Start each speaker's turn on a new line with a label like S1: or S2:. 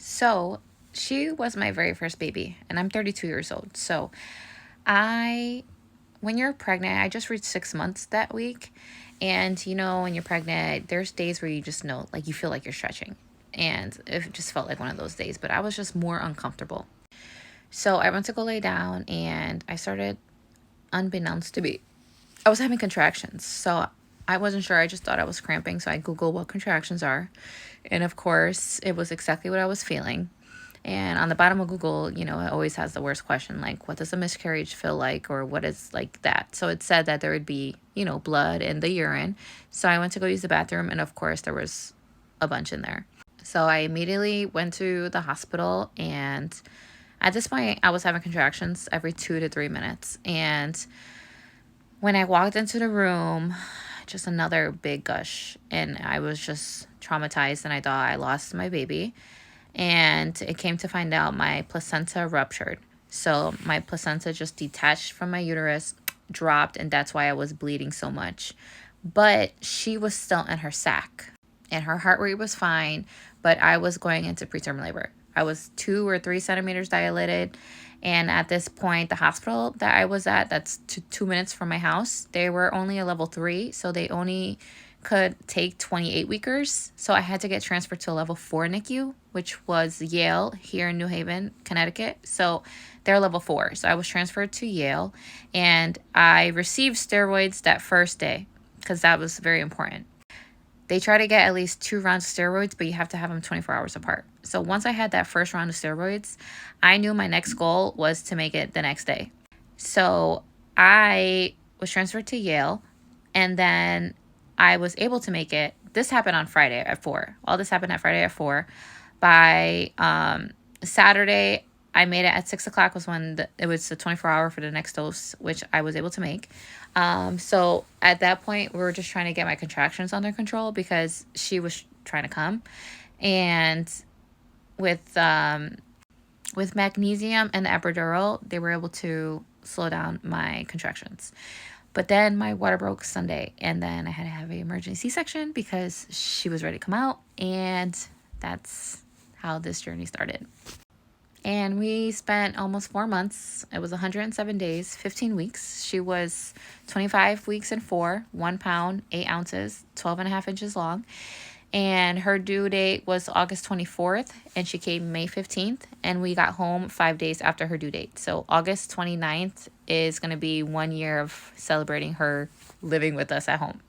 S1: So she was my very first baby, and I'm 32 years old. So I, when you're pregnant, I just reached 6 months that week. And when you're pregnant, there's days where you just know, like you feel like you're stretching. And it just felt like one of those days, but I was just more uncomfortable. So I went to go lay down and I started, unbeknownst to me, I was having contractions. So I wasn't sure. I just thought I was cramping. So I Googled what contractions are. And of course, it was exactly what I was feeling. And on the bottom of Google, it always has the worst question, like, what does a miscarriage feel like? Or what is like that? So it said that there would be, blood in the urine. So I went to go use the bathroom. And of course, there was a bunch in there. So I immediately went to the hospital. And at this point, I was having contractions every 2 to 3 minutes. And when I walked into the room, just another big gush. And I was just traumatized. And I thought I lost my baby. And it came to find out my placenta ruptured. So my placenta just detached from my uterus, dropped, and that's why I was bleeding so much. But she was still in her sac, and her heart rate was fine, but I was going into preterm labor. I was 2 or 3 centimeters dilated, and at this point, the hospital that I was at, that's 2 minutes from my house, they were only a level 3, so they only could take 28 weekers. So I had to get transferred to a level 4 NICU, which was Yale here in New Haven, Connecticut. So they're level 4. So I was transferred to Yale, and I received steroids that first day because that was very important. They try to get at least 2 rounds of steroids, but you have to have them 24 hours apart. So once I had that first round of steroids, I knew my next goal was to make it the next day. So I was transferred to Yale, and then I was able to make it. This happened on Friday at 4. All this happened at Friday at 4. By Saturday, I made it at 6 o'clock was when it was the 24-hour for the next dose, which I was able to make. So at that point, we were just trying to get my contractions under control because she was trying to come. And with magnesium and the epidural, they were able to slow down my contractions. But then my water broke Sunday, and then I had to have an emergency C-section because she was ready to come out, and that's how this journey started. And we spent almost 4 months. It was 107 days, 15 weeks. She was 25 weeks and 4, 1 pound, 8 ounces, 12 and a half inches long. And her due date was August 24th, and she came May 15th, and we got home 5 days after her due date. So August 29th is going to be 1 year of celebrating her living with us at home.